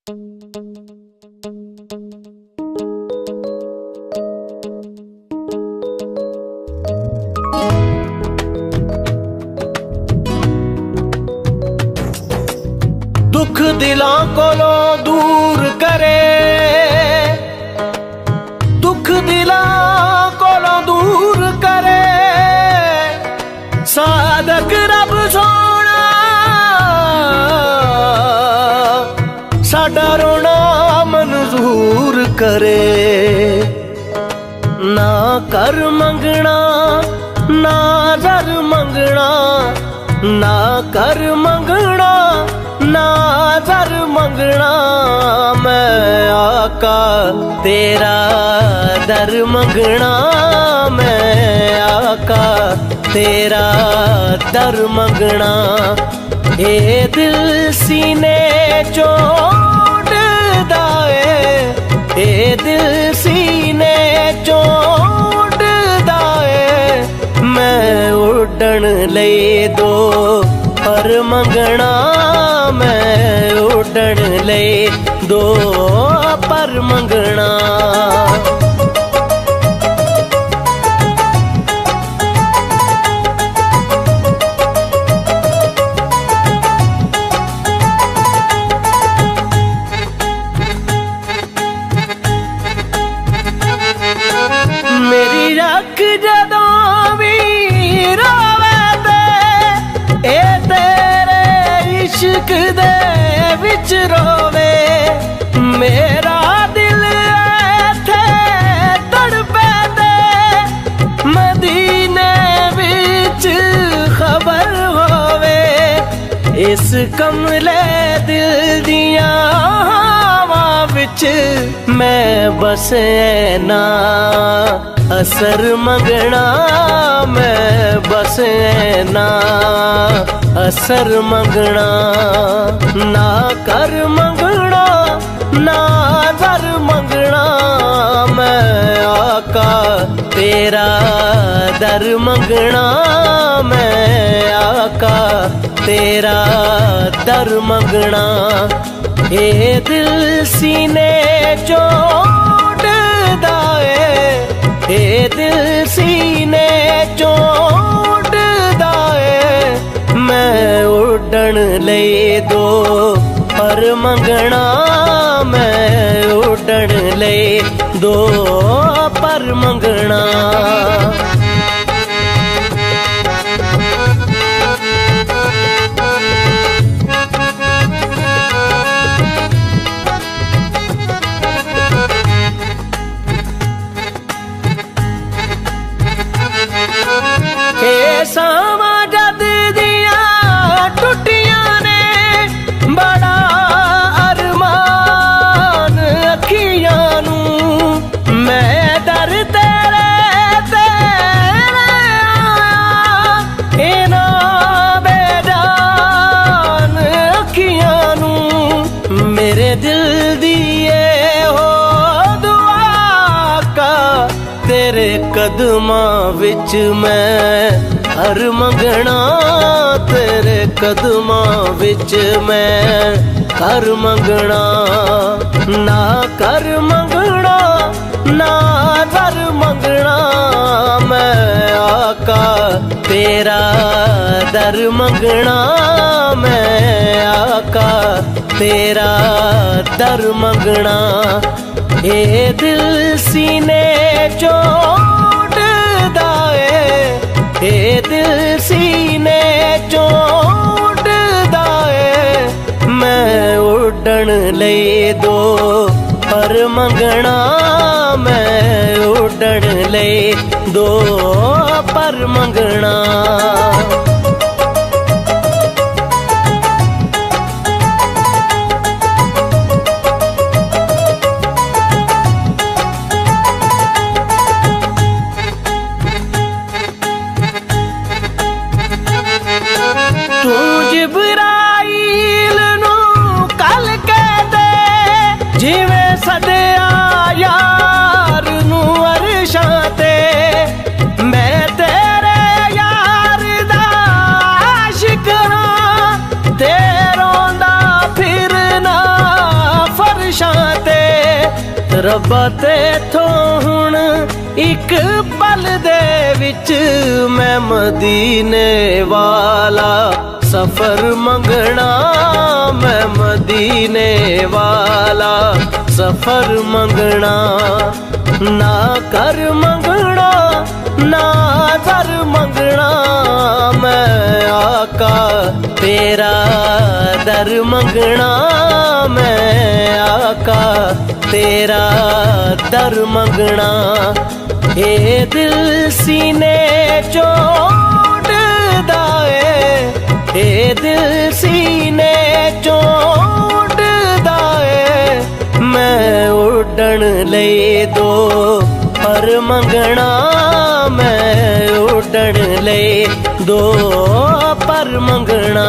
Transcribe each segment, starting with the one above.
दुख दिलां कोलों दूर करे, दुख दिलां कोलों दूर करे, साधक रब सोना साडा रोना मंजूर करे। ना कर मंगना ना दर मंगना, ना कर मंगना ना दर मंगना, मैं आका तेरा दर मंगना, मैं आका तेरा दर मंगना। ए दिल सीने चोड़दा ए, ए दिल सीने चोड़दा ए, मैं उड़न ले दो पर मंगना, मैं उड़न ले दो पर मंगना। मेरी रख जदों भी रोवे ते ए तेरे इश्क दे विच रोवे, मेरा दिल इत्थे तड़पे ते मदीने विच खबर होवे। इस कमले दिल दियां हवां विच मैं बसे ना असर मंगना, मैं बसे ना असर मंगना। ना कर मंगना ना दर मंगना, मैं आका तेरा दर मंगना, मैं आका तेरा दर मंगना। ए दिल सीने चोड़दा ए दिल सीने चोड़दा ए, मैं उड़न ले दो पर मंगना, मैं उड़न ले दो पर मंगना। सावा जद दिया टुटियां ने बड़ा अरमान अखियां नू, मैं दर तेरे तेरे आया इना बेजान अखियां नू। मेरे दिल दिए हो दुआ का तेरे कदमां विच मैं हर मंगना, तेरे कदमां विच मैं कर मंगना। ना कर मंगना ना दर मंगना, मैं आका तेरा दर मंगना, मैं आका तेरा दर मंगना। ए दिल सीने चोड़दा ए दिल सीने चोड़दा ए, मैं उड़न ले दो पर मंगना, मैं उड़न ले दो पर मंगना। तू जिब्राईल नू कल कहते जिवें सदिया यार नू अरशां ते, मैं तेरे यार ਰੱਬਾ ਤੇਥੋਂ ਹੁਣ ਇੱਕ ਪਲ ਦੇ ਵਿੱਚ ਮੈਂ ਮਦੀਨੇ ਵਾਲਾ ਸਫਰ ਮੰਗਣਾ, ਮੈਂ ਮਦੀਨੇ ਵਾਲਾ ਸਫਰ ਮੰਗਣਾ। ਨਾ ਕਰ ਮੰਗਣਾ ਨਾ ਜ਼ਰ ਮੰਗਣਾ, ਮੈਂ ਆਕਾ ਤੇਰਾ ਦਰ ਮੰਗਣਾ, ਮੈਂ ਆਕਾ ਤੇਰਾ ਦਰ ਮੰਗਣਾ। ਇਹ ਦਿਲ ਸੀਨੇ ਚੋਂ ਉੱਡਦਾ ਏ, ਇਹ ਦਿਲ ਸੀਨੇ ਚੋਂ ਉੱਡਦਾ ਏ, ਮੈਂ ਉੱਡਣ ਲਈ ਦੋ ਪਰ ਮੰਗਣਾ, ਮੈਂ ਉੱਡਣ ਲਈ ਦੋ ਪਰ ਮੰਗਣਾ।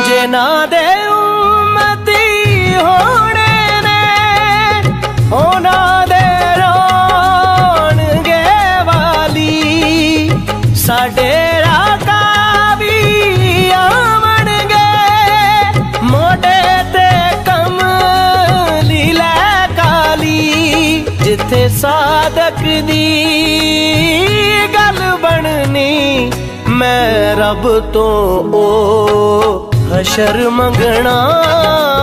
ਜਿਨ੍ਹਾਂ ਦੇ ਉਮਤੀ ਹੋਣੇ ਨੇ ਉਹਨਾਂ ਦੇ ਰੋਣਗੇ ਵਾਲੀ, ਸਾਡੇ ਰਾਕਾ ਵੀ ਆਵਣਗੇ ਮੋਢੇ ਤੇ ਕਮਲੀ ਲੈ ਕਾਲੀ। ਜਿੱਥੇ ਸਾਦਕ ਦੀ ਗੱਲ ਬਣਨੀ ਮੈਂ ਰੱਬ ਤੋਂ ਉਹ ਹਸ਼ਰ ਮੰਗਣਾ,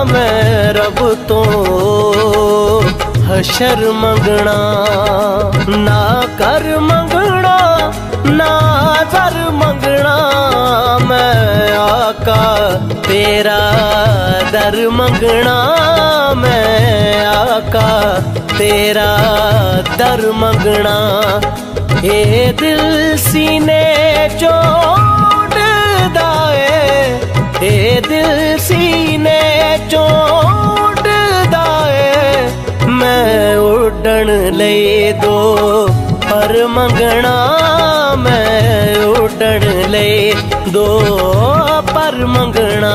ਮੈਂ ਰੱਬ ਤੋਂ ਹਸ਼ਰ ਮੰਗਣਾ। ਨਾ ਕਰ ਮੰਗਣਾ ਨਾ ਜ਼ਰ ਮੰਗਣਾ, ਮੈਂ ਆਕਾ ਤੇਰਾ ਦਰ ਮੰਗਣਾ, ਮੈਂ ਆਕਾ ਤੇਰਾ ਦਰ ਮੰਗਣਾ। ਇਹ ਦਿਲ ਸੀਨੇ ਚੋਂ ਉੱਡਦਾ ਏ, ਇਹ ਦਿਲ ਸੀਨੇ ਚੋਂ ਉੱਡਦਾ ਏ, ਮੈਂ ਉੱਡਣ ਲਈ ਦੋ ਪਰ ਮੰਗਣਾ, ਮੈਂ ਉੱਡਣ ਲਈ ਦੋ ਪਰ ਮੰਗਣਾ।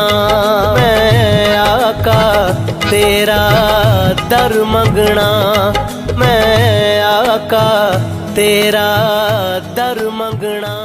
ਮੈਂ ਆਕਾ ਤੇਰਾ ਦਰ ਮੰਗਣਾ, ਮੈਂ ਆਕਾ ਤੇਰਾ ਦਰ ਮੰਗਣਾ।